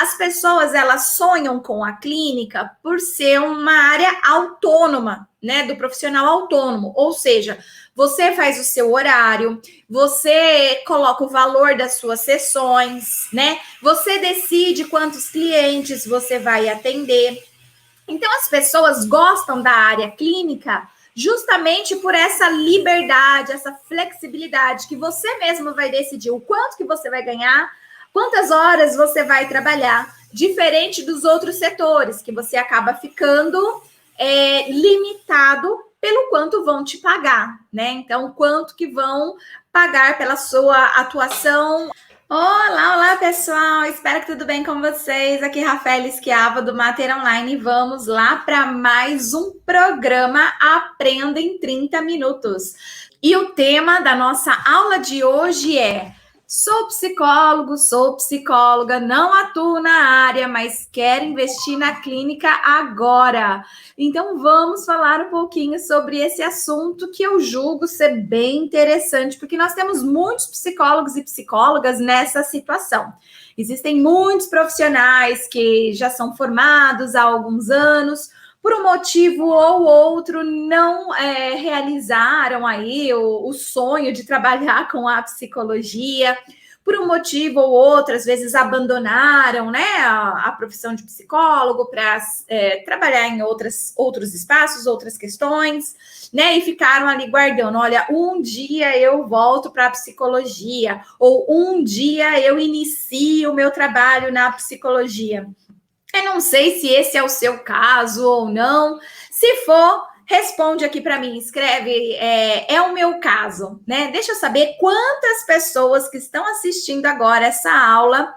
as pessoas, elas sonham com a clínica por ser uma área autônoma, né, do profissional autônomo, ou seja, você faz o seu horário, você coloca o valor das suas sessões, né, você decide quantos clientes você vai atender. Então, as pessoas gostam da área clínica justamente por essa liberdade, essa flexibilidade, que você mesmo vai decidir o quanto que você vai ganhar, quantas horas você vai trabalhar, diferente dos outros setores, que você acaba ficando limitado pelo quanto vão te pagar, né? Então, quanto que vão pagar pela sua atuação. Olá, olá pessoal, espero que tudo bem com vocês. Aqui Rafaela Esquiava do Mater Online. Vamos lá para mais um programa Aprenda em 30 Minutos. E o tema da nossa aula de hoje é: sou psicólogo, sou psicóloga, não atuo na área, mas quero investir na clínica agora. Então vamos falar um pouquinho sobre esse assunto que eu julgo ser bem interessante, porque nós temos muitos psicólogos e psicólogas nessa situação. Existem muitos profissionais que já são formados há alguns anos, por um motivo ou outro, não realizaram aí o sonho de trabalhar com a psicologia. Por um motivo ou outro, às vezes abandonaram, né, a profissão de psicólogo para trabalhar em outros espaços, outras questões, né, e ficaram ali guardando. Olha, um dia eu volto para a psicologia, ou um dia eu inicio o meu trabalho na psicologia. Eu não sei se esse é o seu caso ou não. Se for, responde aqui para mim, escreve, é o meu caso, né? Deixa eu saber quantas pessoas que estão assistindo agora essa aula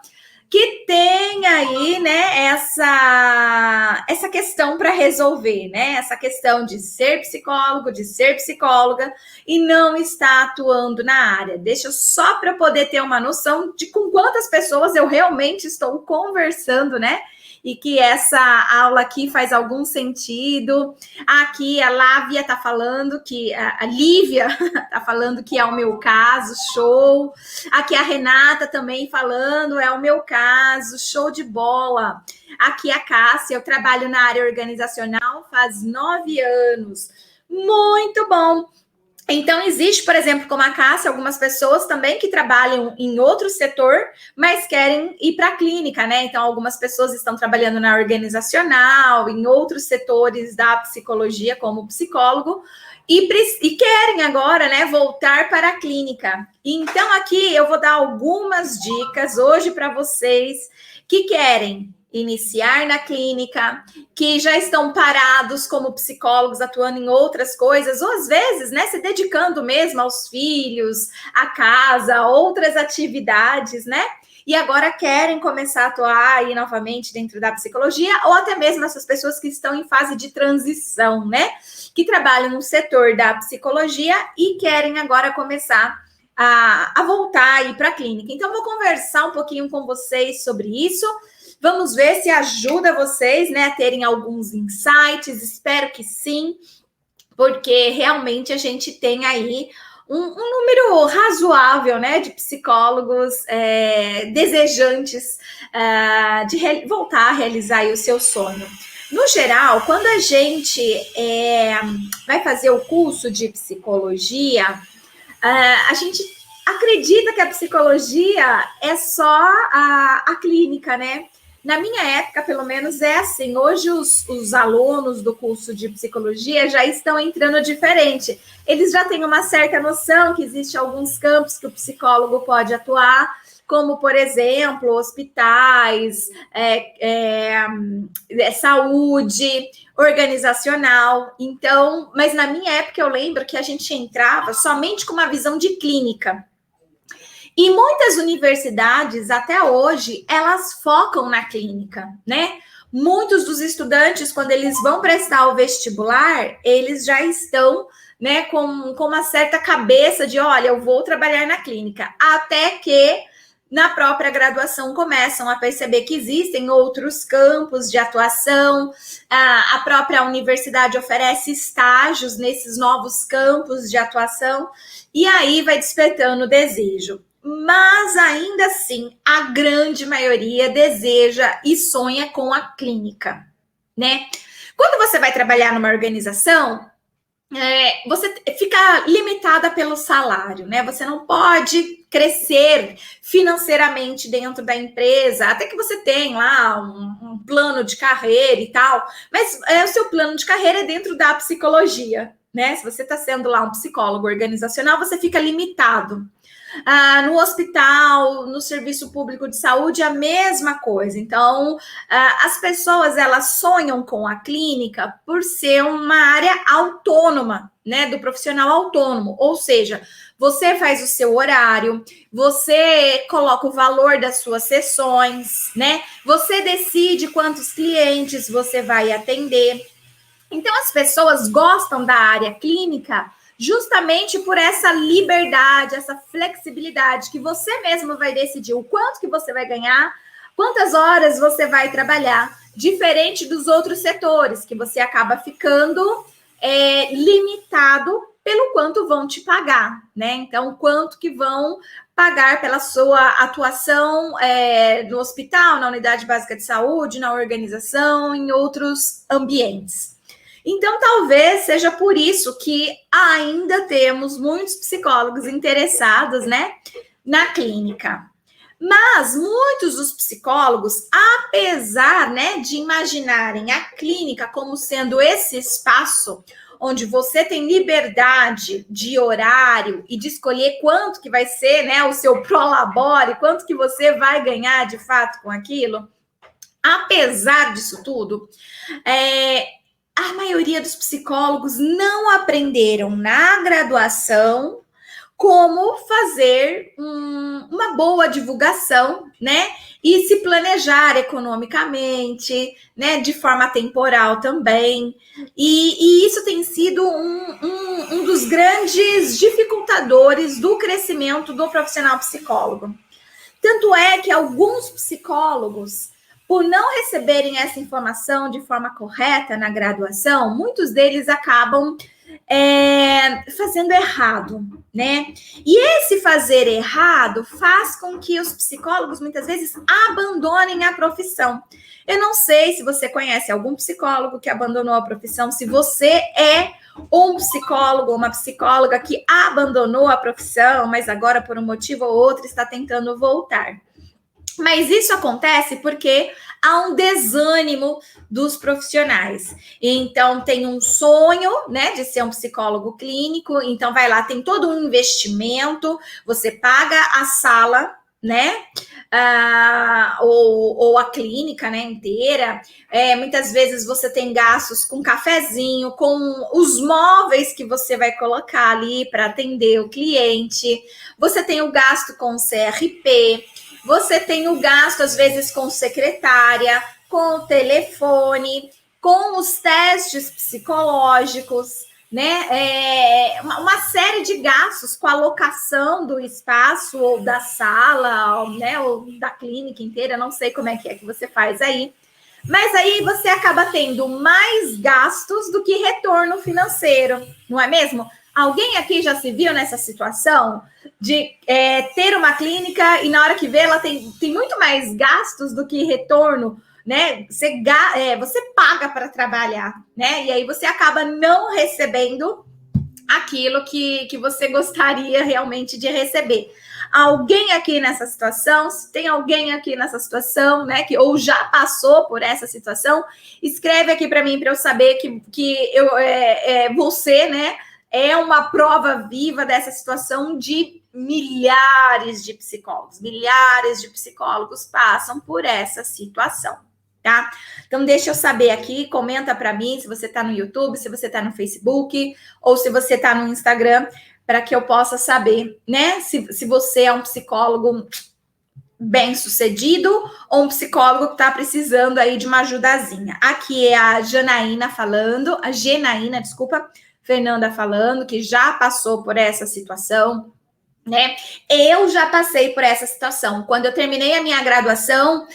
que tem aí, né, essa questão para resolver, né? Essa questão de ser psicólogo, de ser psicóloga e não estar atuando na área. Deixa só para poder ter uma noção de com quantas pessoas eu realmente estou conversando, né? E que essa aula aqui faz algum sentido. Aqui a Lívia está falando que a Lívia está falando que é o meu caso, show. Aqui a Renata também falando, é o meu caso, show de bola. Aqui a Cássia, eu trabalho na área organizacional faz 9 anos. Muito bom. Então, existe, por exemplo, como a Cássia, algumas pessoas também que trabalham em outro setor, mas querem ir para a clínica, né? Então, algumas pessoas estão trabalhando na organizacional, em outros setores da psicologia, como psicólogo, e querem agora, né, voltar para a clínica. Então, aqui eu vou dar algumas dicas hoje para vocês que querem iniciar na clínica, que já estão parados como psicólogos, atuando em outras coisas, ou às vezes, né, se dedicando mesmo aos filhos, à casa, outras atividades, né? E agora querem começar a atuar aí novamente dentro da psicologia, ou até mesmo essas pessoas que estão em fase de transição, né? Que trabalham no setor da psicologia e querem agora começar a voltar aí para a clínica. Então, vou conversar um pouquinho com vocês sobre isso. Vamos ver se ajuda vocês, né, a terem alguns insights. Espero que sim, porque realmente a gente tem aí um número razoável, né, de psicólogos desejantes de voltar a realizar aí o seu sonho. No geral, quando a gente vai fazer o curso de psicologia, a gente acredita que a psicologia é só a clínica, né? Na minha época, pelo menos, é assim. Hoje, os alunos do curso de psicologia já estão entrando diferente. Eles já têm uma certa noção que existem alguns campos que o psicólogo pode atuar, como, por exemplo, hospitais, saúde, organizacional. Então, mas na minha época, eu lembro que a gente entrava somente com uma visão de clínica. E muitas universidades, até hoje, elas focam na clínica, né? Muitos dos estudantes, quando eles vão prestar o vestibular, eles já estão, né, com uma certa cabeça de, olha, eu vou trabalhar na clínica. Até que, na própria graduação, começam a perceber que existem outros campos de atuação. A própria universidade oferece estágios nesses novos campos de atuação. E aí vai despertando o desejo. mas ainda assim, a grande maioria deseja e sonha com a clínica, né? Quando você vai trabalhar numa organização, você fica limitada pelo salário, né? Você não pode crescer financeiramente dentro da empresa, até que você tem lá um plano de carreira e tal, mas o seu plano de carreira é dentro da psicologia, né? Se você está sendo lá um psicólogo organizacional, você fica limitado. No hospital, no serviço público de saúde, a mesma coisa. Então, as pessoas, elas sonham com a clínica por ser uma área autônoma, né, do profissional autônomo, ou seja, você faz o seu horário, você coloca o valor das suas sessões, né, você decide quantos clientes você vai atender. Então, as pessoas gostam da área clínica justamente por essa liberdade, essa flexibilidade, que você mesmo vai decidir o quanto que você vai ganhar, quantas horas você vai trabalhar, diferente dos outros setores, que você acaba ficando limitado pelo quanto vão te pagar, né? Então, quanto que vão pagar pela sua atuação no hospital, na unidade básica de saúde, na organização, em outros ambientes. Então, talvez seja por isso que ainda temos muitos psicólogos interessados, né, na clínica. Mas muitos dos psicólogos, apesar, né, de imaginarem a clínica como sendo esse espaço onde você tem liberdade de horário e de escolher quanto que vai ser, né, o seu prolabore, quanto que você vai ganhar de fato com aquilo, apesar disso tudo, a maioria dos psicólogos não aprenderam na graduação como fazer uma boa divulgação, né? E se planejar economicamente, né? De forma temporal também. E isso tem sido um dos grandes dificultadores do crescimento do profissional psicólogo. Tanto é que alguns psicólogos, por não receberem essa informação de forma correta na graduação, muitos deles acabam fazendo errado, né? E esse fazer errado faz com que os psicólogos, muitas vezes, abandonem a profissão. Eu não sei se você conhece algum psicólogo que abandonou a profissão, se você é um psicólogo ou uma psicóloga que abandonou a profissão, mas agora, por um motivo ou outro, está tentando voltar. Mas isso acontece porque há um desânimo dos profissionais. Então, tem um sonho, né, de ser um psicólogo clínico. Então, vai lá, tem todo um investimento. Você paga a sala, né, ou a clínica, né, inteira. Muitas vezes você tem gastos com cafezinho, com os móveis que você vai colocar ali para atender o cliente. Você tem o gasto com o CRP. Você tem o gasto, às vezes, com secretária, com o telefone, com os testes psicológicos, né? Uma série de gastos com a locação do espaço ou da sala, né? Ou da clínica inteira, não sei como é que você faz aí. Mas aí você acaba tendo mais gastos do que retorno financeiro, não é mesmo? Alguém aqui já se viu nessa situação de ter uma clínica e na hora que vê ela tem muito mais gastos do que retorno, né? Você paga para trabalhar, né? E aí você acaba não recebendo aquilo que você gostaria realmente de receber. Alguém aqui nessa situação, se tem alguém aqui nessa situação, né, que ou já passou por essa situação, escreve aqui para mim para eu saber que você, né, é uma prova viva dessa situação de milhares de psicólogos. Milhares de psicólogos passam por essa situação, tá? Então, deixa eu saber aqui, comenta para mim se você está no YouTube, se você está no Facebook, ou se você está no Instagram, para que eu possa saber, né, se você é um psicólogo bem-sucedido ou um psicólogo que está precisando aí de uma ajudazinha. Aqui é a Janaína falando, a Genaína, desculpa, Fernanda falando, que já passou por essa situação, né? Eu já passei por essa situação. Quando eu terminei a minha graduação,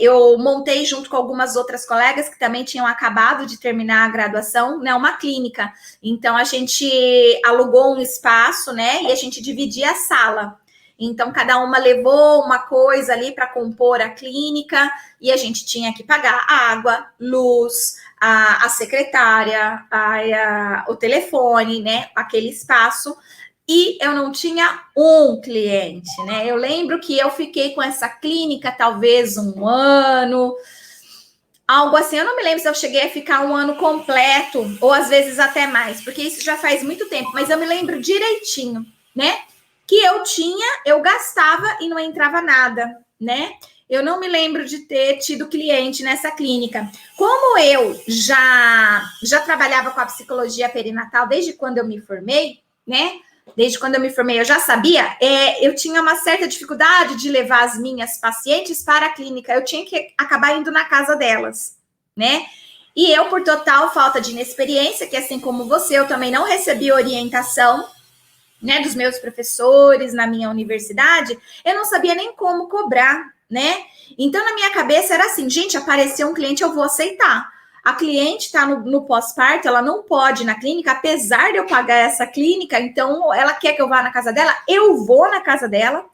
eu montei junto com algumas outras colegas que também tinham acabado de terminar a graduação, né? Uma clínica. Então, a gente alugou um espaço, né? E a gente dividia a sala. Então, cada uma levou uma coisa ali para compor a clínica e a gente tinha que pagar água, luz, a secretária, o telefone, né? Aquele espaço. E eu não tinha um cliente, né? Eu lembro que eu fiquei com essa clínica talvez um ano, algo assim. Eu não me lembro se eu cheguei a ficar um ano completo, ou às vezes até mais, porque isso já faz muito tempo, mas eu me lembro direitinho, né? Que eu gastava e não entrava nada, né? Eu não me lembro de ter tido cliente nessa clínica. Como eu já trabalhava com a psicologia perinatal desde quando eu me formei, né? Desde quando eu me formei, eu já sabia, eu tinha uma certa dificuldade de levar as minhas pacientes para a clínica. Eu tinha que acabar indo na casa delas, né? E eu, por total falta de inexperiência, que assim como você, eu também não recebi orientação, né, dos meus professores na minha universidade, eu não sabia nem como cobrar, né? Então, na minha cabeça era assim, gente, apareceu um cliente, eu vou aceitar. A cliente está no pós-parto, ela não pode ir na clínica, apesar de eu pagar essa clínica, então ela quer que eu vá na casa dela, eu vou na casa dela.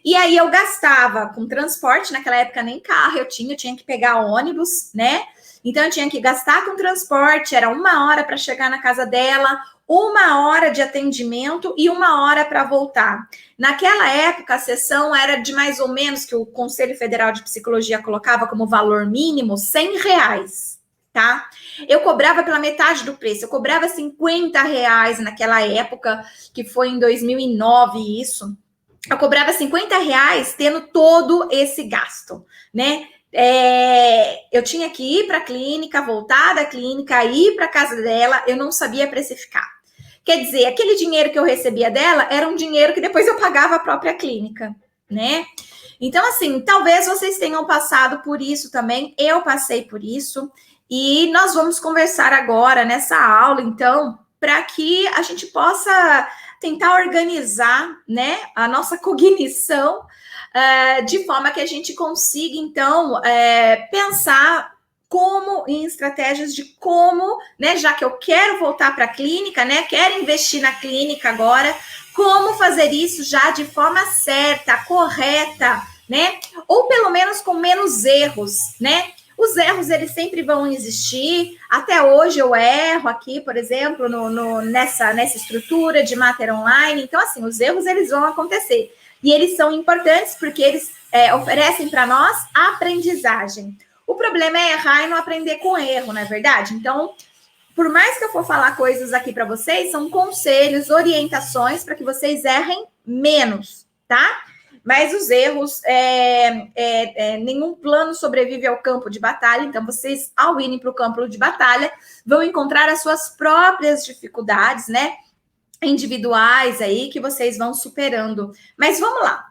E aí eu gastava com transporte, naquela época nem carro eu tinha que pegar ônibus, né? Então eu tinha que gastar com transporte, era 1 hora para chegar na casa dela, 1 hora de atendimento e 1 hora para voltar. Naquela época, a sessão era de mais ou menos, que o Conselho Federal de Psicologia colocava como valor mínimo, R$100, tá? Eu cobrava pela metade do preço, eu cobrava R$50 naquela época, que foi em 2009 isso. Eu cobrava R$50 tendo todo esse gasto, né? Eu tinha que ir para a clínica, voltar da clínica, ir para a casa dela, eu não sabia precificar. Quer dizer, aquele dinheiro que eu recebia dela era um dinheiro que depois eu pagava a própria clínica, né? Então, assim, talvez vocês tenham passado por isso também, eu passei por isso, e nós vamos conversar agora nessa aula, então, para que a gente possa tentar organizar, né, a nossa cognição de forma que a gente consiga, então, pensar como em estratégias de como, né, já que eu quero voltar para a clínica, né, quero investir na clínica agora, como fazer isso já de forma certa, correta, né, ou pelo menos com menos erros, né. Os erros, eles sempre vão existir. Até hoje eu erro aqui, por exemplo, nessa estrutura de Mater Online. Então, assim, os erros, eles vão acontecer. E eles são importantes porque eles oferecem para nós aprendizagem. O problema é errar e não aprender com erro, não é verdade? Então, por mais que eu for falar coisas aqui para vocês, são conselhos, orientações para que vocês errem menos, tá? Mas os erros, nenhum plano sobrevive ao campo de batalha. Então, vocês, ao irem para o campo de batalha, vão encontrar as suas próprias dificuldades, né? Individuais aí, que vocês vão superando. Mas vamos lá.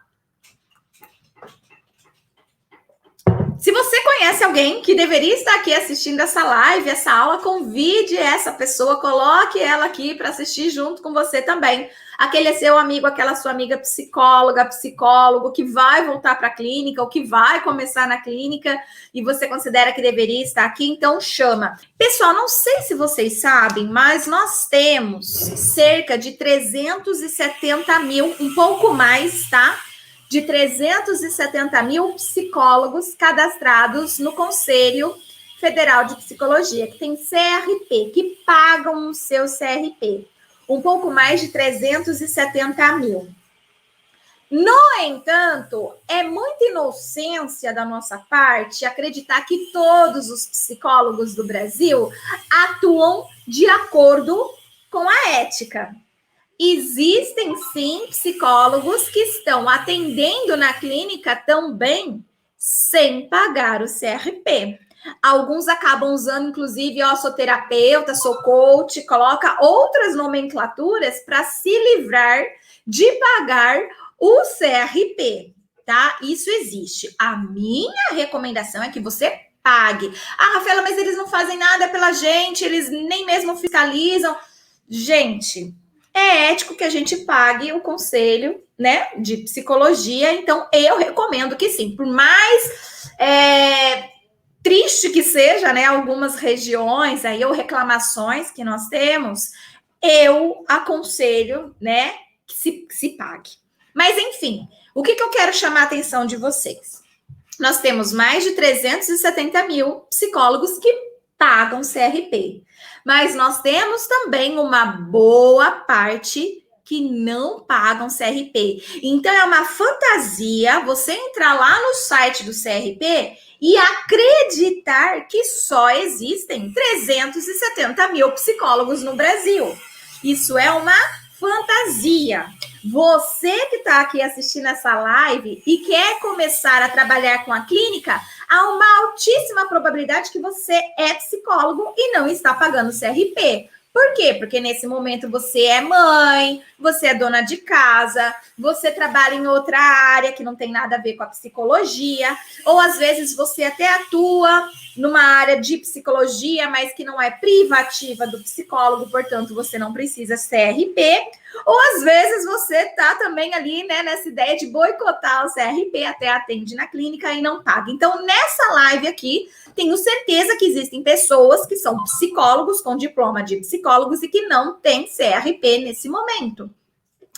Se você conhece alguém que deveria estar aqui assistindo essa live, essa aula, convide essa pessoa, coloque ela aqui para assistir junto com você também. Aquele é seu amigo, aquela sua amiga psicóloga, psicólogo, que vai voltar para a clínica ou que vai começar na clínica e você considera que deveria estar aqui, então chama. Pessoal, não sei se vocês sabem, mas nós temos cerca de 370 mil, um pouco mais, tá? De 370 mil psicólogos cadastrados no Conselho Federal de Psicologia, que tem CRP, que pagam o seu CRP. Um pouco mais de 370 mil. No entanto, é muita inocência da nossa parte acreditar que todos os psicólogos do Brasil atuam de acordo com a ética. Existem, sim, psicólogos que estão atendendo na clínica também sem pagar o CRP. Alguns acabam usando, inclusive, sou terapeuta, sou coach, coloca outras nomenclaturas para se livrar de pagar o CRP, tá? Isso existe. A minha recomendação é que você pague. Ah, Rafaela, mas eles não fazem nada pela gente, eles nem mesmo fiscalizam. Gente, é ético que a gente pague o conselho, né, de psicologia, então eu recomendo que sim, por mais triste que seja, né, algumas regiões aí ou reclamações que nós temos, eu aconselho, né, que se pague. Mas, enfim, o que eu quero chamar a atenção de vocês? Nós temos mais de 370 mil psicólogos que pagam CRP. Mas nós temos também uma boa parte que não pagam CRP. Então, é uma fantasia você entrar lá no site do CRP e acreditar que só existem 370 mil psicólogos no Brasil. Isso é uma fantasia. Você que está aqui assistindo essa live e quer começar a trabalhar com a clínica, há uma altíssima probabilidade que você é psicólogo e não está pagando CRP. Por quê? Porque nesse momento você é mãe, você é dona de casa, você trabalha em outra área que não tem nada a ver com a psicologia, ou às vezes você até atua numa área de psicologia, mas que não é privativa do psicólogo, portanto você não precisa CRP, ou às vezes você está também ali, né, nessa ideia de boicotar o CRP, até atende na clínica e não paga. Então, nessa live aqui, tenho certeza que existem pessoas que são psicólogos com diploma de psicólogos e que não têm CRP nesse momento,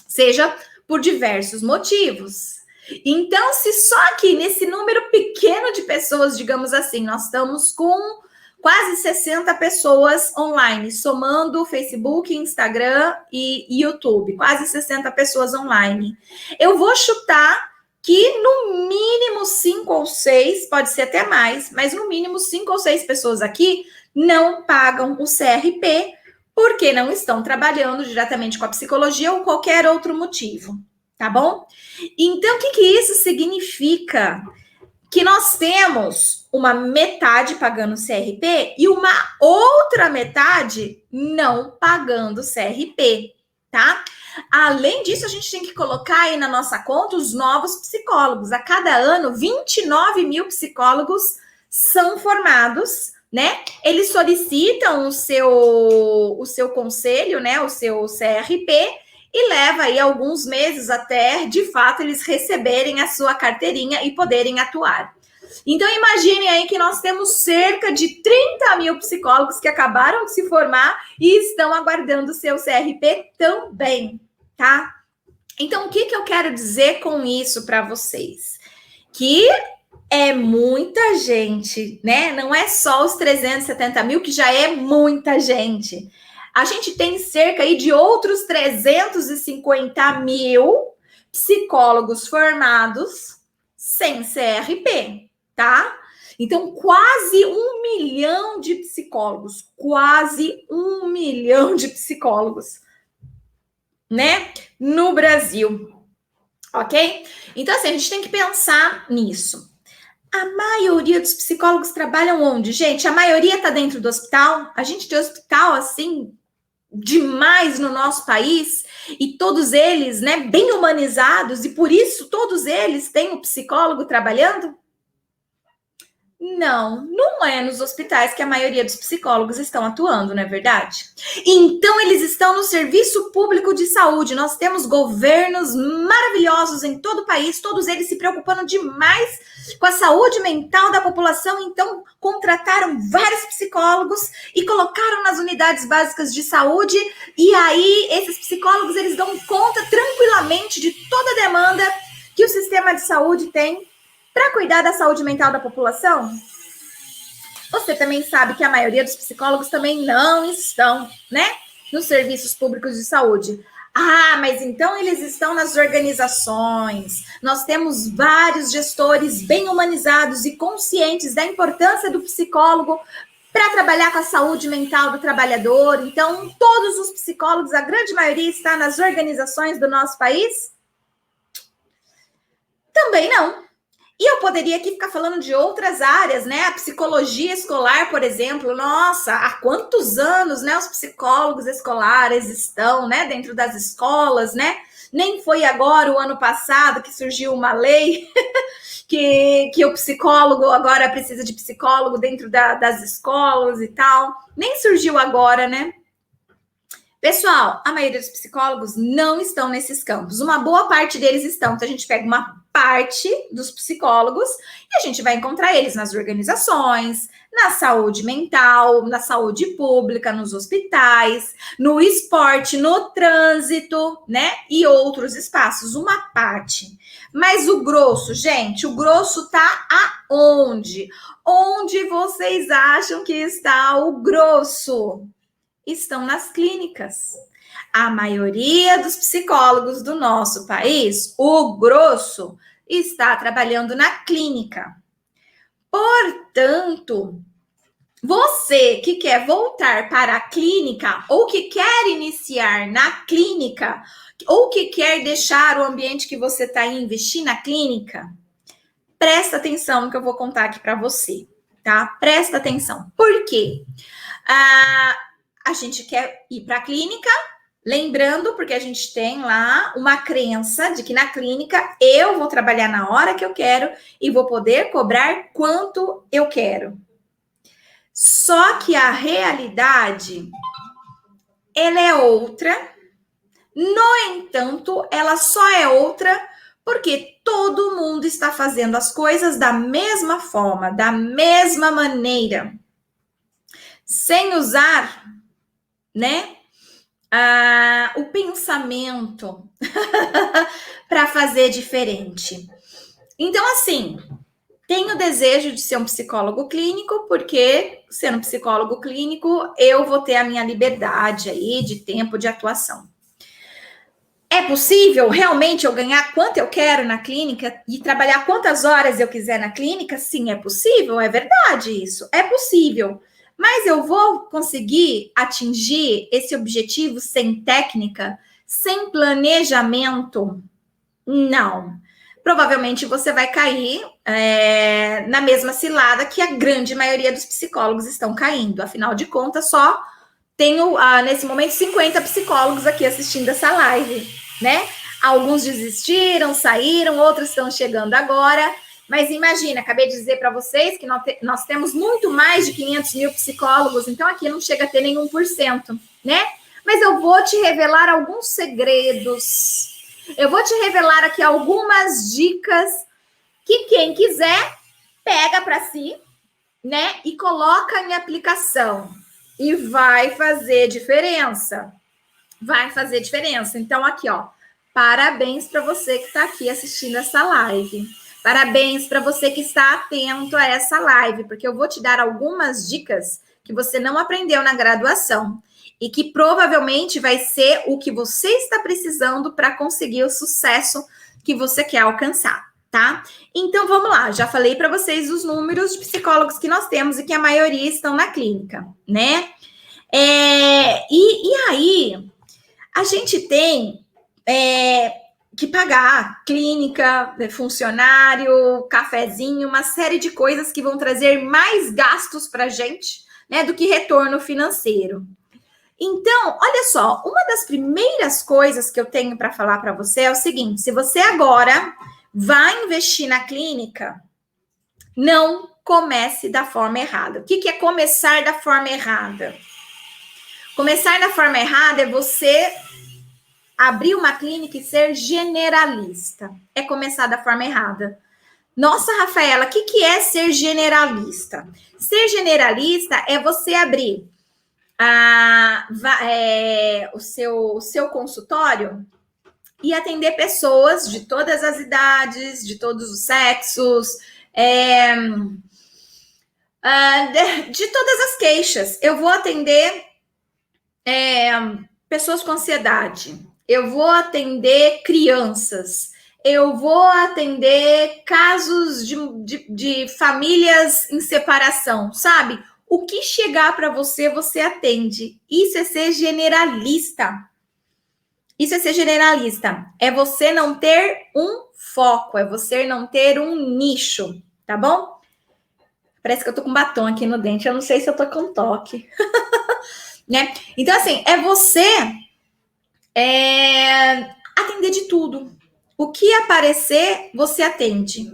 seja por diversos motivos. Então, se só aqui nesse número pequeno de pessoas, digamos assim, nós estamos com quase 60 pessoas online, somando Facebook, Instagram e YouTube, quase 60 pessoas online. Eu vou chutar que no mínimo 5 ou 6, pode ser até mais, mas no mínimo 5 ou 6 pessoas aqui não pagam o CRP porque não estão trabalhando diretamente com a psicologia ou qualquer outro motivo, tá bom? Então, o que isso significa? Que nós temos uma metade pagando CRP e uma outra metade não pagando CRP, tá? Além disso, a gente tem que colocar aí na nossa conta os novos psicólogos. A cada ano, 29 mil psicólogos são formados, né? Eles solicitam o seu conselho, né? O seu CRP e leva aí alguns meses até, de fato, eles receberem a sua carteirinha e poderem atuar. Então, imagine aí que nós temos cerca de 30 mil psicólogos que acabaram de se formar e estão aguardando o seu CRP também, tá? Então, o que eu quero dizer com isso para vocês? Que é muita gente, né? Não é só os 370 mil, que já é muita gente. A gente tem cerca aí de outros 350 mil psicólogos formados sem CRP, tá? Então, quase 1 milhão de psicólogos, né? No Brasil, ok? Então, assim, a gente tem que pensar nisso. A maioria dos psicólogos trabalham onde, gente? A maioria está dentro do hospital. A gente tem hospital, assim, demais no nosso país, e todos eles, né, bem humanizados, e por isso todos eles têm um psicólogo trabalhando? Não é nos hospitais que a maioria dos psicólogos estão atuando, não é verdade? Então, eles estão no serviço público de saúde. Nós temos governos maravilhosos em todo o país, todos eles se preocupando demais com a saúde mental da população, então contrataram vários psicólogos e colocaram nas unidades básicas de saúde, e aí esses psicólogos, eles dão conta tranquilamente de toda a demanda que o sistema de saúde tem para cuidar da saúde mental da população. Você também sabe que a maioria dos psicólogos também não estão, né, nos serviços públicos de saúde. Ah, mas então eles estão nas organizações. Nós temos vários gestores bem humanizados e conscientes da importância do psicólogo para trabalhar com a saúde mental do trabalhador. Então, todos os psicólogos, a grande maioria, está nas organizações do nosso país? Também não. E eu poderia aqui ficar falando de outras áreas, né? A psicologia escolar, por exemplo. Nossa, há quantos anos, né, os psicólogos escolares estão, né, dentro das escolas, né? Nem foi agora, o ano passado, que surgiu uma lei que o psicólogo agora precisa de psicólogo dentro das escolas e tal. Nem surgiu agora, né? Pessoal, a maioria dos psicólogos não estão nesses campos. Uma boa parte deles estão. Então, a gente pega uma parte dos psicólogos e a gente vai encontrar eles nas organizações, na saúde mental, na saúde pública, nos hospitais, no esporte, no trânsito, né? E outros espaços. Uma parte. Mas o grosso, gente, o grosso tá aonde? Onde vocês acham que está o grosso? Estão nas clínicas. A maioria dos psicólogos do nosso país, o grosso, está trabalhando na clínica. Portanto, você que quer voltar para a clínica ou que quer iniciar na clínica ou que quer deixar o ambiente que você está e investir na clínica, presta atenção no que eu vou contar aqui para você, tá? Presta atenção. Por quê? A gente quer ir para a clínica, lembrando, porque a gente tem lá uma crença de que na clínica eu vou trabalhar na hora que eu quero e vou poder cobrar quanto eu quero. Só que a realidade, ela é outra. No entanto, ela só é outra porque todo mundo está fazendo as coisas da mesma forma, da mesma maneira, sem usar, né, o pensamento para fazer diferente. Então, assim, tenho o desejo de ser um psicólogo clínico, porque sendo psicólogo clínico, eu vou ter a minha liberdade aí de tempo de atuação. É possível realmente eu ganhar quanto eu quero na clínica e trabalhar quantas horas eu quiser na clínica? Sim, é possível, é verdade isso, é possível. Mas eu vou conseguir atingir esse objetivo sem técnica, sem planejamento? Não. Provavelmente você vai cair na mesma cilada que a grande maioria dos psicólogos estão caindo. Afinal de contas, só tenho, nesse momento, 50 psicólogos aqui assistindo essa live, né? Alguns desistiram, saíram, outros estão chegando agora. Mas imagina, acabei de dizer para vocês que nós temos muito mais de 500 mil psicólogos, então aqui não chega a ter nenhum por cento, né? Mas eu vou te revelar alguns segredos. Eu vou te revelar aqui algumas dicas que quem quiser pega para si, né? E coloca em aplicação. E vai fazer diferença. Vai fazer diferença. Então, aqui, ó. Parabéns para você que está aqui assistindo essa live. Parabéns para você que está atento a essa live, porque eu vou te dar algumas dicas que você não aprendeu na graduação e que provavelmente vai ser o que você está precisando para conseguir o sucesso que você quer alcançar, tá? Então, vamos lá. Já falei para vocês os números de psicólogos que nós temos e que a maioria estão na clínica, né? E aí, a gente tem que pagar clínica, funcionário, cafezinho, uma série de coisas que vão trazer mais gastos para a gente, né, do que retorno financeiro. Então, olha só, uma das primeiras coisas que eu tenho para falar para você é o seguinte: se você agora vai investir na clínica, não comece da forma errada. O que é começar da forma errada? Começar da forma errada é você abrir uma clínica e ser generalista. É começar da forma errada. Nossa, Rafaela, o que é ser generalista? Ser generalista é você abrir o seu consultório e atender pessoas de todas as idades, de todos os sexos, de todas as queixas. Eu vou atender pessoas com ansiedade, eu vou atender crianças, eu vou atender casos de famílias em separação, sabe? O que chegar para você, você atende. Isso é ser generalista. Isso é ser generalista. É você não ter um foco, é você não ter um nicho, tá bom? Parece que eu tô com batom aqui no dente, eu não sei se eu tô com toque. Né? Então, assim, é você atender de tudo. O que aparecer, você atende.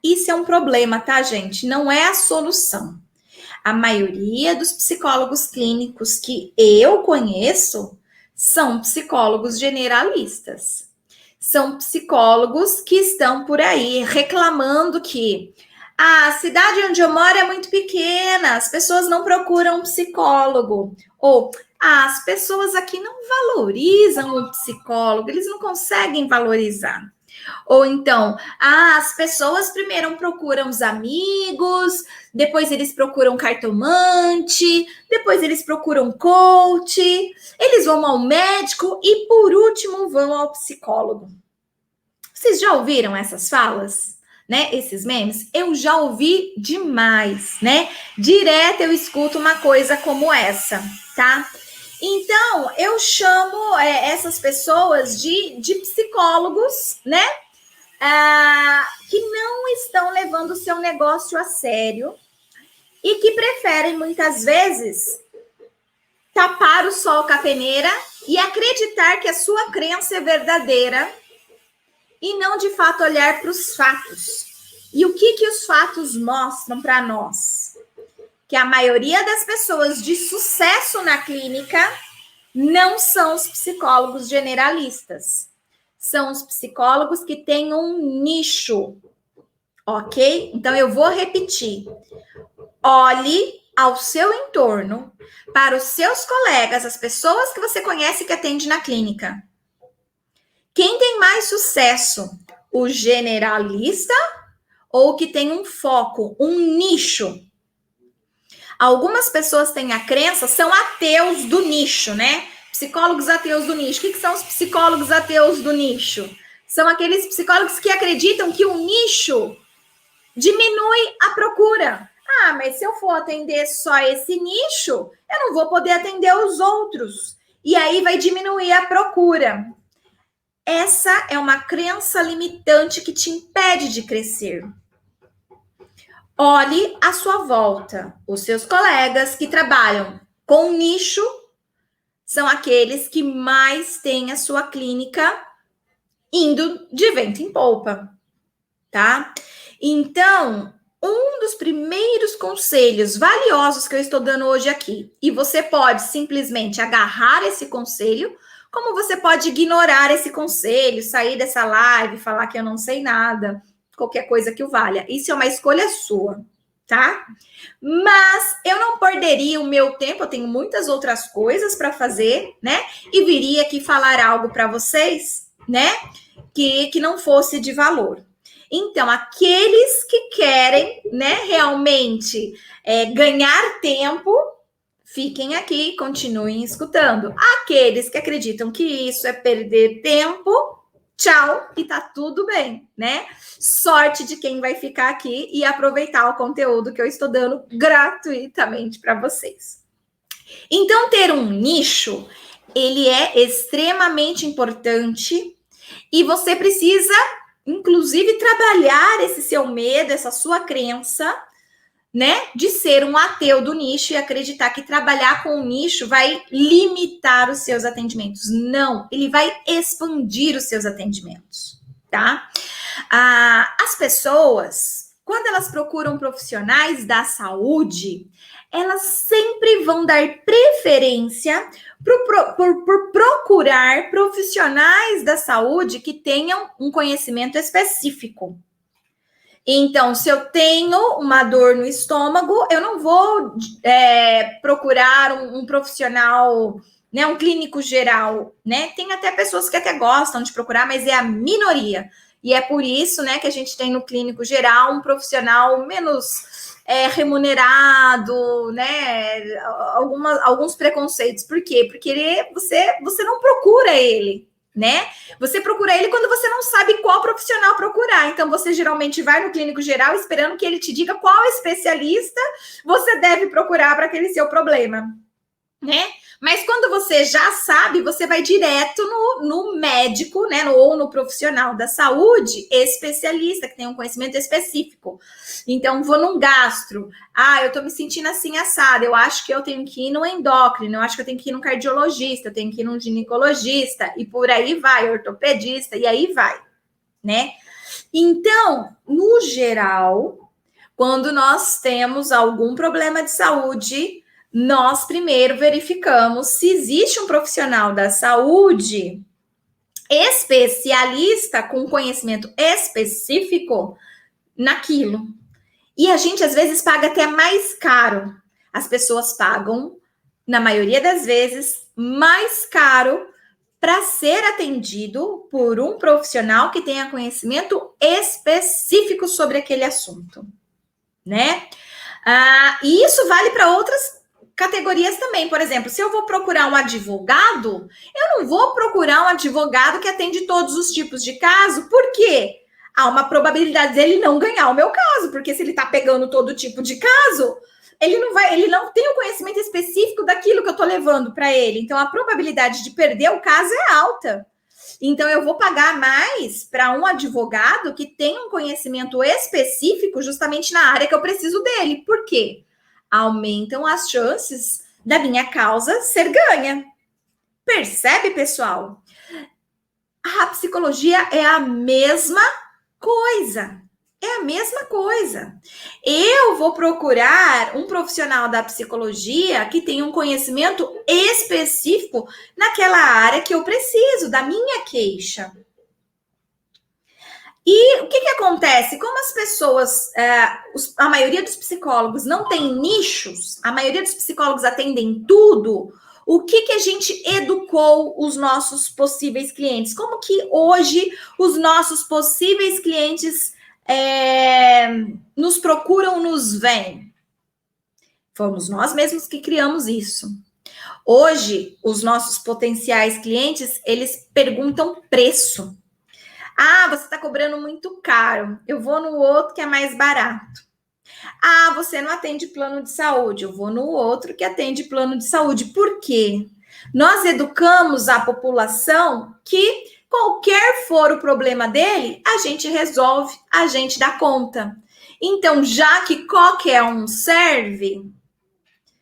Isso é um problema, tá, gente? Não é a solução. A maioria dos psicólogos clínicos que eu conheço são psicólogos generalistas. São psicólogos que estão por aí reclamando que a cidade onde eu moro é muito pequena, as pessoas não procuram um psicólogo. Ou as pessoas aqui não valorizam o psicólogo, eles não conseguem valorizar. Ou então, as pessoas primeiro procuram os amigos, depois eles procuram cartomante, depois eles procuram coach, eles vão ao médico e, por último, vão ao psicólogo. Vocês já ouviram essas falas? Né? Esses memes? Eu já ouvi demais, né? Direto eu escuto uma coisa como essa, tá? Então, eu chamo essas pessoas de psicólogos, né? Que não estão levando o seu negócio a sério e que preferem, muitas vezes, tapar o sol com a peneira e acreditar que a sua crença é verdadeira e não, de fato, olhar para os fatos. E o que os fatos mostram para nós? Que a maioria das pessoas de sucesso na clínica não são os psicólogos generalistas. São os psicólogos que têm um nicho, ok? Então, eu vou repetir. Olhe ao seu entorno, para os seus colegas, as pessoas que você conhece que atende na clínica. Quem tem mais sucesso? O generalista ou o que tem um foco, um nicho? Algumas pessoas têm a crença, são ateus do nicho, né? Psicólogos ateus do nicho. O que são os psicólogos ateus do nicho? São aqueles psicólogos que acreditam que o nicho diminui a procura. Ah, mas se eu for atender só esse nicho, eu não vou poder atender os outros. E aí vai diminuir a procura. Essa é uma crença limitante que te impede de crescer. Olhe à sua volta. Os seus colegas que trabalham com nicho são aqueles que mais têm a sua clínica indo de vento em polpa, tá? Então, um dos primeiros conselhos valiosos que eu estou dando hoje aqui, e você pode simplesmente agarrar esse conselho, como você pode ignorar esse conselho, sair dessa live, falar que eu não sei nada, qualquer coisa que o valha. Isso é uma escolha sua, tá? Mas eu não perderia o meu tempo, eu tenho muitas outras coisas para fazer, né? E viria aqui falar algo para vocês, né? Que não fosse de valor. Então, aqueles que querem, né, realmente ganhar tempo, fiquem aqui, continuem escutando. Aqueles que acreditam que isso é perder tempo, tchau, e tá tudo bem, né? Sorte de quem vai ficar aqui e aproveitar o conteúdo que eu estou dando gratuitamente para vocês. Então, ter um nicho, ele é extremamente importante e você precisa, inclusive, trabalhar esse seu medo, essa sua crença, né, de ser um ateu do nicho e acreditar que trabalhar com o nicho vai limitar os seus atendimentos. Não, ele vai expandir os seus atendimentos, tá? As pessoas, quando elas procuram profissionais da saúde, elas sempre vão dar preferência por procurar profissionais da saúde que tenham um conhecimento específico. Então, se eu tenho uma dor no estômago, eu não vou procurar um profissional, né, um clínico geral, né? Tem até pessoas que até gostam de procurar, mas é a minoria. E é por isso, né, que a gente tem no clínico geral um profissional menos remunerado, né? Alguns preconceitos. Por quê? Porque você não procura ele, né? Você procura ele quando você não sabe qual profissional procurar. Então, você geralmente vai no clínico geral esperando que ele te diga qual especialista você deve procurar para aquele seu problema, né? Mas quando você já sabe, você vai direto no médico, né? Ou no profissional da saúde especialista, que tem um conhecimento específico. Então, vou num gastro. Eu tô me sentindo assim assada. Eu acho que eu tenho que ir no endócrino, eu acho que eu tenho que ir no cardiologista, eu tenho que ir no ginecologista, e por aí vai, ortopedista, e aí vai, né? Então, no geral, Quando nós temos algum problema de saúde, nós primeiro verificamos se existe um profissional da saúde especialista com conhecimento específico naquilo. E a gente às vezes paga até mais caro. As pessoas pagam, na maioria das vezes, mais caro para ser atendido por um profissional que tenha conhecimento específico sobre aquele assunto, né? E isso vale para outras categorias também. Por exemplo, se eu vou procurar um advogado, eu não vou procurar um advogado que atende todos os tipos de caso, por quê? Há uma probabilidade dele não ganhar o meu caso, porque se ele está pegando todo tipo de caso, ele não tem o conhecimento específico daquilo que eu estou levando para ele. Então, a probabilidade de perder o caso é alta. Então, eu vou pagar mais para um advogado que tem um conhecimento específico justamente na área que eu preciso dele. Por quê? Aumentam as chances da minha causa ser ganha. Percebe, pessoal? A psicologia é a mesma coisa. É a mesma coisa. Eu vou procurar um profissional da psicologia que tenha um conhecimento específico naquela área que eu preciso, da minha queixa. E o que acontece? Como as pessoas, a maioria dos psicólogos não tem nichos, a maioria dos psicólogos atendem tudo, o que a gente educou os nossos possíveis clientes? Como que hoje os nossos possíveis clientes nos procuram, nos veem? Fomos nós mesmos que criamos isso. Hoje, os nossos potenciais clientes, eles perguntam preço. Você está cobrando muito caro. Eu vou no outro que é mais barato. Você não atende plano de saúde. Eu vou no outro que atende plano de saúde. Por quê? Nós educamos a população que qualquer for o problema dele, a gente resolve, a gente dá conta. Então, já que qualquer um serve,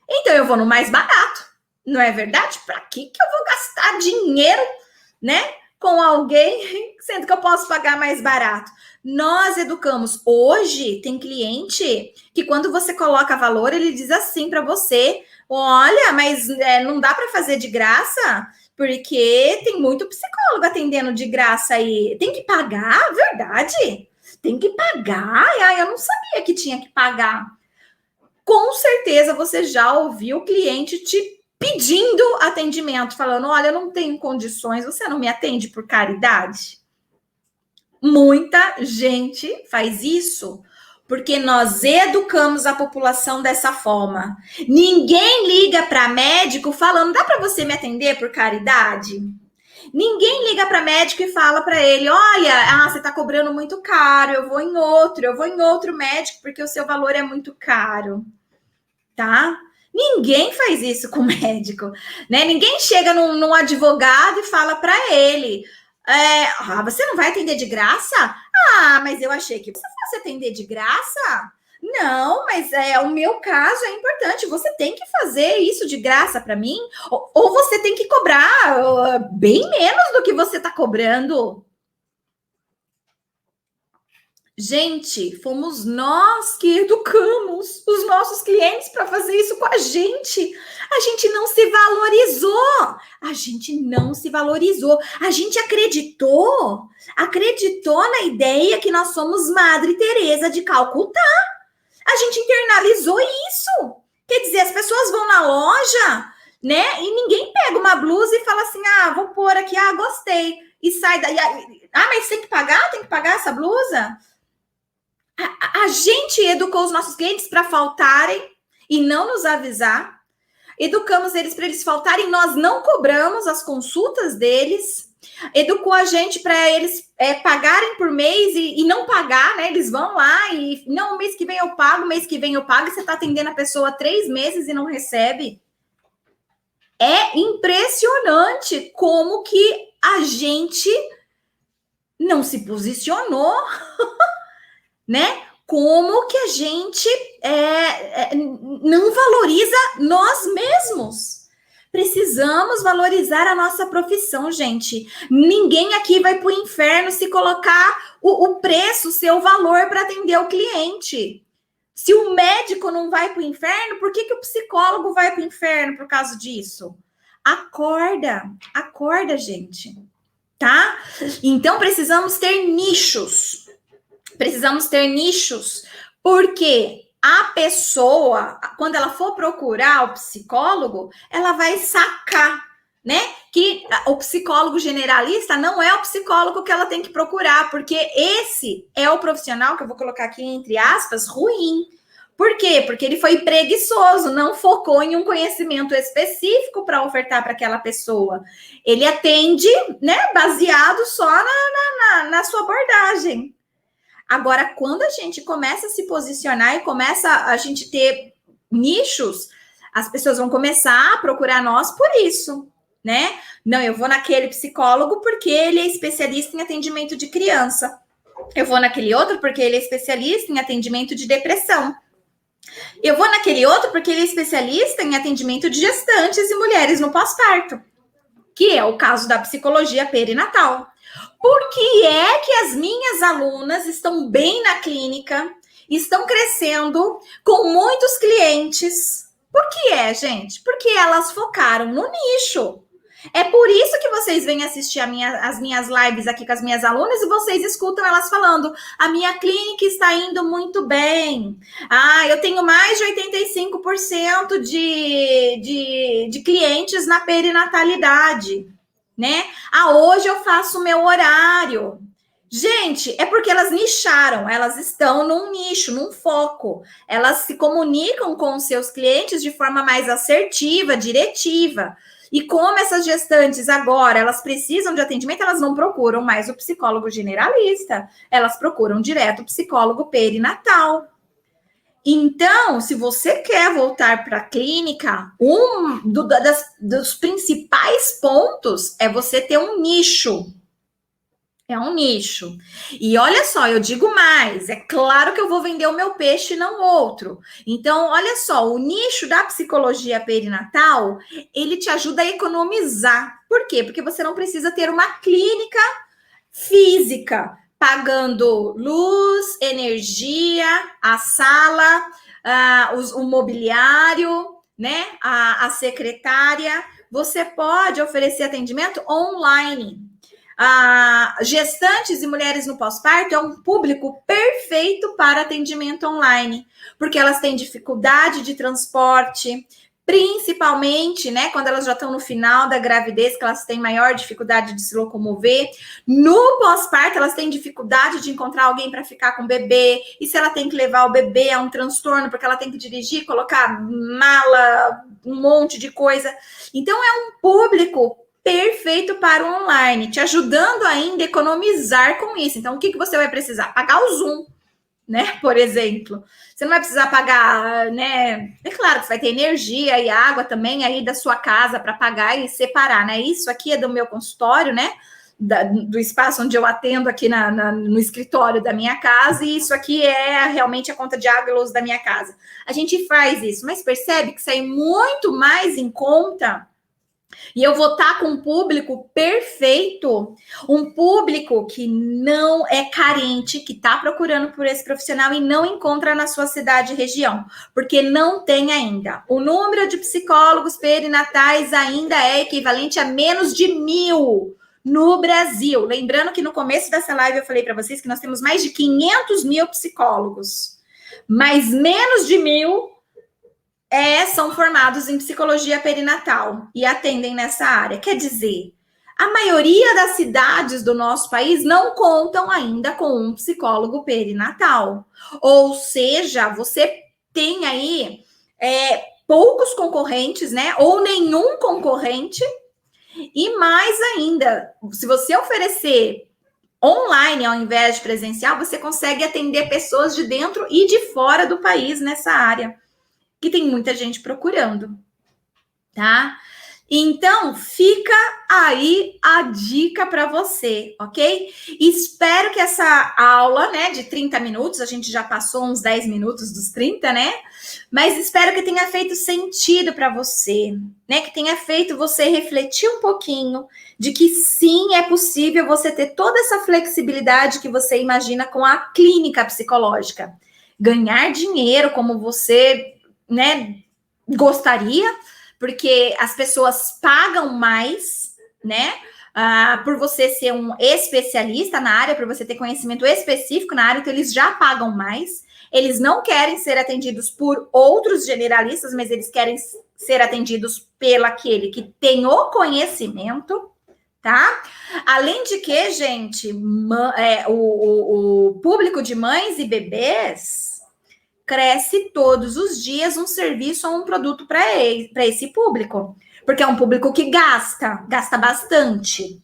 então eu vou no mais barato. Não é verdade? Para que eu vou gastar dinheiro, né? Com alguém, sendo que eu posso pagar mais barato. Nós educamos. Hoje, tem cliente que quando você coloca valor, ele diz assim para você, olha, mas não dá para fazer de graça, porque tem muito psicólogo atendendo de graça aí. Tem que pagar, verdade? Tem que pagar? Eu não sabia que tinha que pagar. Com certeza você já ouviu o cliente te pedindo atendimento, falando, olha, eu não tenho condições, você não me atende por caridade? Muita gente faz isso, porque nós educamos a população dessa forma. Ninguém liga para médico falando, dá para você me atender por caridade? Ninguém liga para médico e fala para ele, olha, você está cobrando muito caro, eu vou em outro médico, porque o seu valor é muito caro, tá? Ninguém faz isso com médico, né? Ninguém chega num advogado e fala para ele, você não vai atender de graça? Mas eu achei que você fosse atender de graça. Não, mas o meu caso é importante. Você tem que fazer isso de graça para mim? Ou você tem que cobrar bem menos do que você está cobrando? Gente, fomos nós que educamos os nossos clientes para fazer isso com a gente. A gente não se valorizou. A gente não se valorizou. A gente acreditou na ideia que nós somos Madre Teresa de Calcutá. A gente internalizou isso. Quer dizer, as pessoas vão na loja, né? E ninguém pega uma blusa e fala assim, vou pôr aqui, gostei. E sai daí. Mas tem que pagar essa blusa? A gente educou os nossos clientes para faltarem e não nos avisar. Educamos eles para eles faltarem, nós não cobramos as consultas deles. Educou a gente para eles pagarem por mês e não pagar, né? Eles vão lá e não, mês que vem eu pago, e você está atendendo a pessoa há 3 meses e não recebe. É impressionante como que a gente não se posicionou, né? Como que a gente não valoriza nós mesmos. Precisamos valorizar a nossa profissão, gente. Ninguém aqui vai para o inferno se colocar o preço, o seu valor para atender o cliente. Se o médico não vai para o inferno, por que o psicólogo vai para o inferno por causa disso? Acorda, acorda, gente, tá? Então precisamos ter nichos. Precisamos ter nichos, porque a pessoa, quando ela for procurar o psicólogo, ela vai sacar, né? Que o psicólogo generalista não é o psicólogo que ela tem que procurar, porque esse é o profissional, que eu vou colocar aqui entre aspas, ruim. Por quê? Porque ele foi preguiçoso, não focou em um conhecimento específico para ofertar para aquela pessoa. Ele atende, né, baseado só na sua abordagem. Agora, quando a gente começa a se posicionar e começa a gente ter nichos, as pessoas vão começar a procurar nós por isso, né? Não, eu vou naquele psicólogo porque ele é especialista em atendimento de criança. Eu vou naquele outro porque ele é especialista em atendimento de depressão. Eu vou naquele outro porque ele é especialista em atendimento de gestantes e mulheres no pós-parto, que é o caso da psicologia perinatal. Por que é que as minhas alunas estão bem na clínica, estão crescendo com muitos clientes? Por que é, gente? Porque elas focaram no nicho. É por isso que vocês vêm assistir as minhas lives aqui com as minhas alunas e vocês escutam elas falando: a minha clínica está indo muito bem. Ah, eu tenho mais de 85% de clientes na perinatalidade, né? Ah, hoje eu faço o meu horário. Gente, é porque elas nicharam, elas estão num nicho, num foco. Elas se comunicam com os seus clientes de forma mais assertiva, diretiva. E como essas gestantes agora, elas precisam de atendimento, elas não procuram mais o psicólogo generalista, elas procuram direto o psicólogo perinatal. Então, se você quer voltar para a clínica, dos principais pontos é você ter um nicho. É um nicho. E olha só, eu digo mais, é claro que eu vou vender o meu peixe e não outro. Então, olha só, o nicho da psicologia perinatal, ele te ajuda a economizar. Por quê? Porque você não precisa ter uma clínica física, pagando luz, energia, a sala, o mobiliário, né? A secretária. Você pode oferecer atendimento online. Gestantes e mulheres no pós-parto é um público perfeito para atendimento online, porque elas têm dificuldade de transporte, principalmente, né, quando elas já estão no final da gravidez, que elas têm maior dificuldade de se locomover. No pós-parto, elas têm dificuldade de encontrar alguém para ficar com o bebê, e se ela tem que levar o bebê a um transtorno, porque ela tem que dirigir, colocar mala, um monte de coisa. Então, é um público perfeito para o online, te ajudando ainda a economizar com isso. Então, o que você vai precisar? Pagar o Zoom, né? Por exemplo. Você não vai precisar pagar, né? É claro que você vai ter energia e água também aí da sua casa para pagar e separar, né? Isso aqui é do meu consultório, né? Do espaço onde eu atendo aqui no escritório da minha casa, e isso aqui é realmente a conta de água e luz da minha casa. A gente faz isso, mas percebe que sai muito mais em conta. E eu vou estar com um público perfeito, um público que não é carente, que está procurando por esse profissional e não encontra na sua cidade e região, porque não tem ainda. O número de psicólogos perinatais ainda é equivalente a menos de 1.000 no Brasil. Lembrando que no começo dessa live eu falei para vocês que nós temos mais de 500 mil psicólogos, mas menos de 1.000 são formados em psicologia perinatal e atendem nessa área. Quer dizer, a maioria das cidades do nosso país não contam ainda com um psicólogo perinatal. Ou seja, você tem aí poucos concorrentes, né? Ou nenhum concorrente. E mais ainda, se você oferecer online ao invés de presencial, você consegue atender pessoas de dentro e de fora do país nessa área, que tem muita gente procurando, tá? Então, fica aí a dica para você, ok? Espero que essa aula, né, de 30 minutos, a gente já passou uns 10 minutos dos 30, né? Mas espero que tenha feito sentido para você, né? Que tenha feito você refletir um pouquinho de que sim, é possível você ter toda essa flexibilidade que você imagina com a clínica psicológica. ganhar dinheiro como você, né, gostaria, porque as pessoas pagam mais, né? Por você ser um especialista na área, por você ter conhecimento específico na área, então eles já pagam mais. Eles não querem ser atendidos por outros generalistas, mas eles querem ser atendidos pelo aquele que tem o conhecimento, tá? Além de que, gente, o público de mães e bebês cresce todos os dias um serviço ou um produto para esse público, porque é um público que gasta bastante.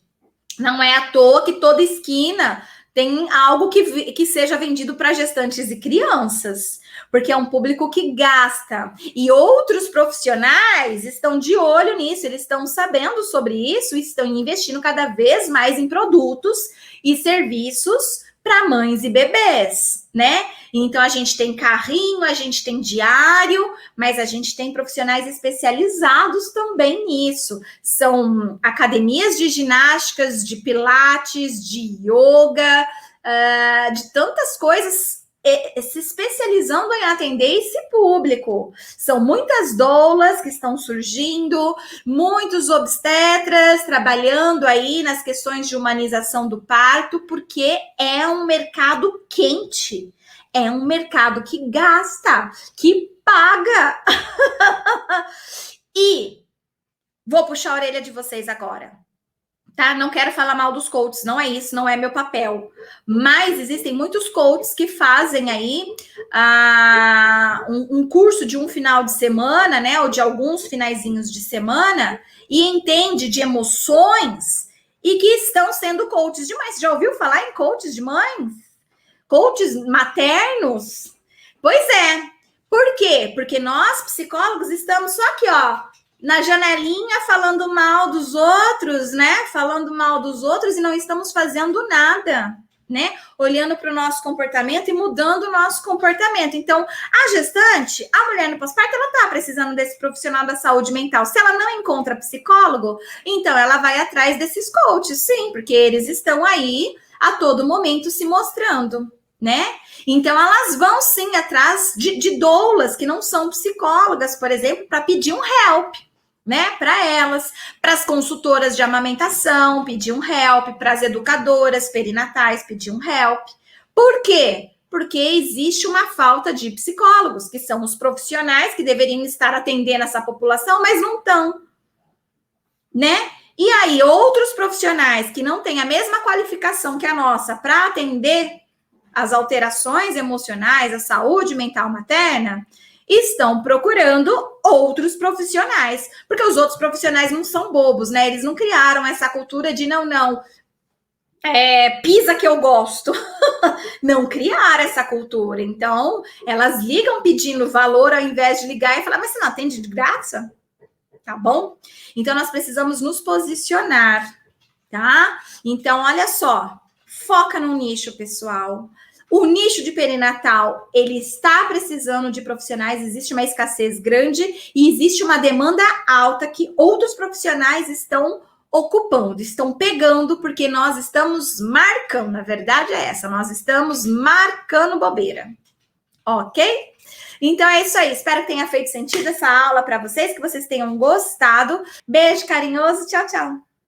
Não é à toa que toda esquina tem algo que seja vendido para gestantes e crianças, porque é um público que gasta. E outros profissionais estão de olho nisso, eles estão sabendo sobre isso e estão investindo cada vez mais em produtos e serviços para mães e bebês, né? Então a gente tem carrinho, a gente tem diário, mas a gente tem profissionais especializados também nisso. São academias de ginásticas, de pilates, de yoga, de tantas coisas, se especializando em atender esse público. São muitas doulas que estão surgindo, muitos obstetras trabalhando aí nas questões de humanização do parto, porque é um mercado quente, é um mercado que gasta, que paga. E vou puxar a orelha de vocês agora. Tá? Não quero falar mal dos coaches, não é isso, não é meu papel. Mas existem muitos coaches que fazem aí um curso de um final de semana, né? Ou de alguns finaizinhos de semana, e entende de emoções e que estão sendo coaches de mães. Já ouviu falar em coaches de mães? Coaches maternos? Pois é. Por quê? Porque nós, psicólogos, estamos só aqui, ó, na janelinha falando mal dos outros, né? Falando mal dos outros e não estamos fazendo nada, né? Olhando para o nosso comportamento e mudando o nosso comportamento. Então, a gestante, a mulher no pós-parto, ela tá precisando desse profissional da saúde mental. Se ela não encontra psicólogo, então ela vai atrás desses coaches, sim, porque eles estão aí a todo momento se mostrando, né? Então, elas vão sim atrás de doulas que não são psicólogas, por exemplo, para pedir um help, né, para elas, para as consultoras de amamentação, pedir um help, para as educadoras perinatais, pedir um help. Por quê? Porque existe uma falta de psicólogos, que são os profissionais que deveriam estar atendendo essa população, mas não estão, né? E aí, outros profissionais que não têm a mesma qualificação que a nossa para atender as alterações emocionais, a saúde mental materna, estão procurando outros profissionais, porque os outros profissionais não são bobos, né? Eles não criaram essa cultura de não, pisa que eu gosto. Não criaram essa cultura. Então, elas ligam pedindo valor ao invés de ligar e falar, mas você não atende de graça? Tá bom? Então, nós precisamos nos posicionar, tá? Então, olha só, foca no nicho, pessoal. O nicho de perinatal, ele está precisando de profissionais, existe uma escassez grande e existe uma demanda alta que outros profissionais estão ocupando, estão pegando, porque nós estamos marcando, na verdade é essa, nós estamos marcando bobeira, ok? Então é isso aí, espero que tenha feito sentido essa aula para vocês, que vocês tenham gostado. Beijo carinhoso, tchau, tchau.